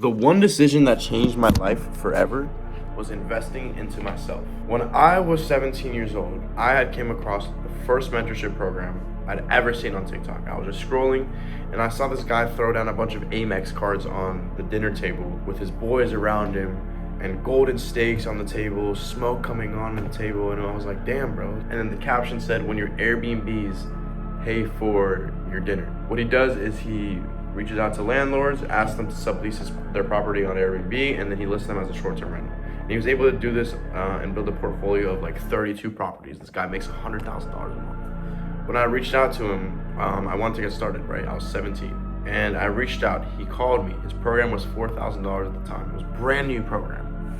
The one decision that changed my life forever was investing into myself. When I was 17 years old, I had came across the first mentorship program I'd ever seen on TikTok. I was just scrolling and I saw this guy throw down a bunch of Amex cards on the dinner table with his boys around him and golden steaks on the table, smoke coming on the table, and I was like, damn, bro. And then the caption said, when your Airbnbs pay for your dinner. What he does is he reaches out to landlords, asks them to sublease their property on Airbnb, and then he lists them as a short-term rental. And he was able to do this and build a portfolio of like 32 properties. This guy makes $100,000 a month. When I reached out to him, I wanted to get started, right? I was 17. And I reached out, he called me. His program was $4,000 at the time. It was a brand new program.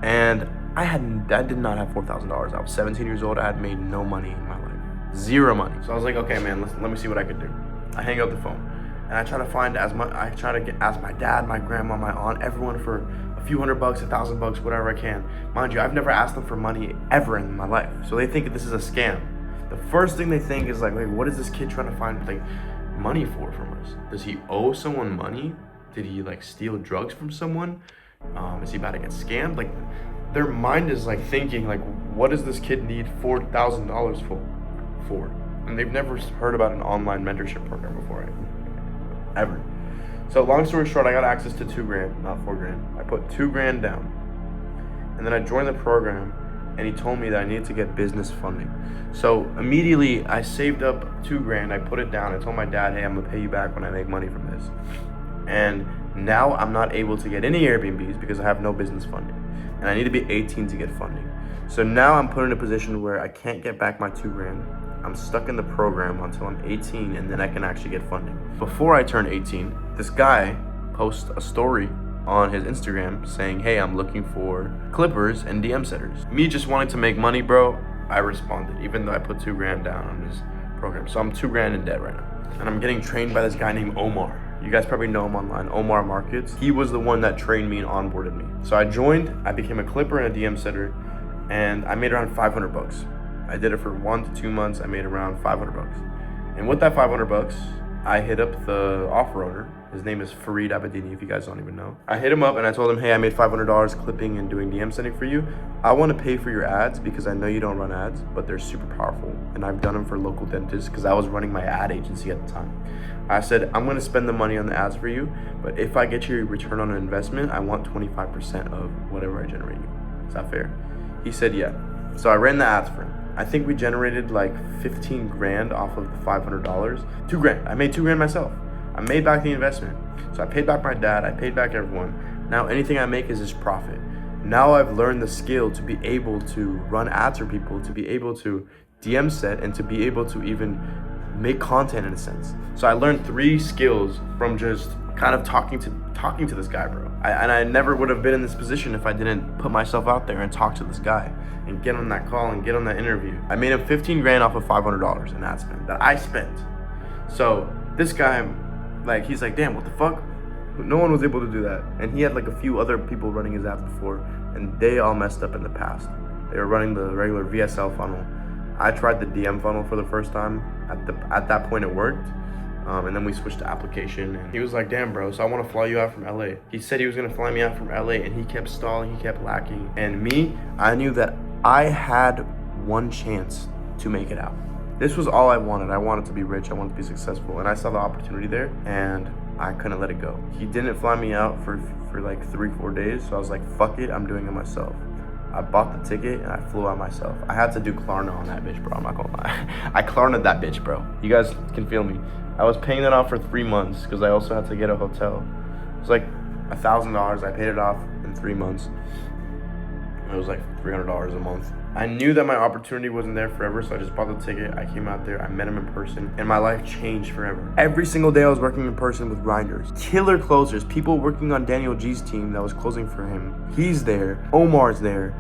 And I did not have $4,000. I was 17 years old, I had made no money in my life. Zero money. So I was like, okay, man, let me see what I could do. I hang up the phone. And I try to find ask my dad, my grandma, my aunt, everyone for a few $100, $1,000, whatever I can. Mind you, I've never asked them for money ever in my life. So they think this is a scam. The first thing they think is like, wait, what is this kid trying to find like money for from us? Does he owe someone money? Did he like steal drugs from someone? Is he about to get scammed? Like their mind is like thinking like, what does this kid need $4,000 for? And they've never heard about an online mentorship program before, ever. So long story short, I got access to $2,000, not $4,000. I put $2,000 down, and then I joined the program, and he told me that I needed to get business funding. So immediately I saved up $2,000, I put it down, I told my dad, hey, I'm gonna pay you back when I make money from this. And now I'm not able to get any Airbnbs because I have no business funding, and I need to be 18 to get funding. So now I'm put in a position where I can't get back my $2,000. I'm stuck in the program until I'm 18, and then I can actually get funding. Before I turn 18, this guy posts a story on his Instagram saying, hey, I'm looking for clippers and DM setters. Me just wanting to make money, bro, I responded, even though I put $2,000 down on his program. So I'm $2,000 in debt right now. And I'm getting trained by this guy named Omar. You guys probably know him online, Omar Markets. He was the one that trained me and onboarded me. So I joined, I became a clipper and a DM setter, and I made around $500. I did it for 1 to 2 months. I made around $500. And with that $500, I hit up the offer owner. His name is Fareed Abedini, if you guys don't even know. I hit him up and I told him, hey, I made $500 clipping and doing DM sending for you. I want to pay for your ads because I know you don't run ads, but they're super powerful. And I've done them for local dentists because I was running my ad agency at the time. I said, I'm going to spend the money on the ads for you, but if I get your return on an investment, I want 25% of whatever I generate you. Is that fair? He said, yeah. So I ran the ads for him. I think we generated like 15 grand off of the $500. $2,000. I made $2,000 myself. I made back the investment. So I paid back my dad. I paid back everyone. Now anything I make is just profit. Now I've learned the skill to be able to run ads for people, to be able to DM set, and to be able to even make content in a sense. So I learned 3 skills from just kind of talking to this guy, bro. I never would have been in this position if I didn't put myself out there and talk to this guy and get on that call and get on that interview. I made him 15 grand off of $500 in ad spend that I spent. So this guy, like, he's like, damn, what the fuck? No one was able to do that. And he had like a few other people running his ads before, and they all messed up in the past. They were running the regular VSL funnel. I tried the DM funnel for the first time. At that point it worked. And then we switched to application, and he was like, damn, bro, so I want to fly you out from LA. He said he was going to fly me out from LA, and he kept stalling, he kept lacking. And me, I knew that I had one chance to make it out. This was all I wanted. I wanted to be rich, I wanted to be successful, and I saw the opportunity there, and I couldn't let it go. He didn't fly me out for like 3-4 days, so I was like, fuck it, I'm doing it myself. I bought the ticket and I flew out myself. I had to do Klarna on that bitch, bro. I'm not gonna lie. I Klarna'd that bitch, bro. You guys can feel me. I was paying that off for 3 months because I also had to get a hotel. It was like $1,000. I paid it off in 3 months. It was like $300 a month. I knew that my opportunity wasn't there forever, so I just bought the ticket. I came out there, I met him in person, and my life changed forever. Every single day I was working in person with grinders, killer closers, people working on Daniel G's team that was closing for him. He's there, Omar's there.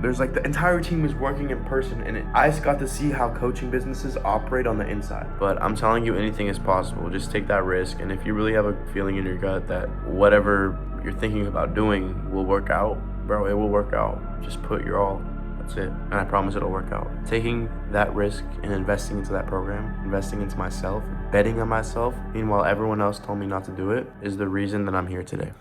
There's like the entire team is working in person, and I just got to see how coaching businesses operate on the inside. But I'm telling you, anything is possible. Just take that risk, and if you really have a feeling in your gut that whatever you're thinking about doing will work out, bro, it will work out. Just put your all. That's it. And I promise it'll work out. Taking that risk and investing into that program, investing into myself, betting on myself, meanwhile everyone else told me not to do it, is the reason that I'm here today.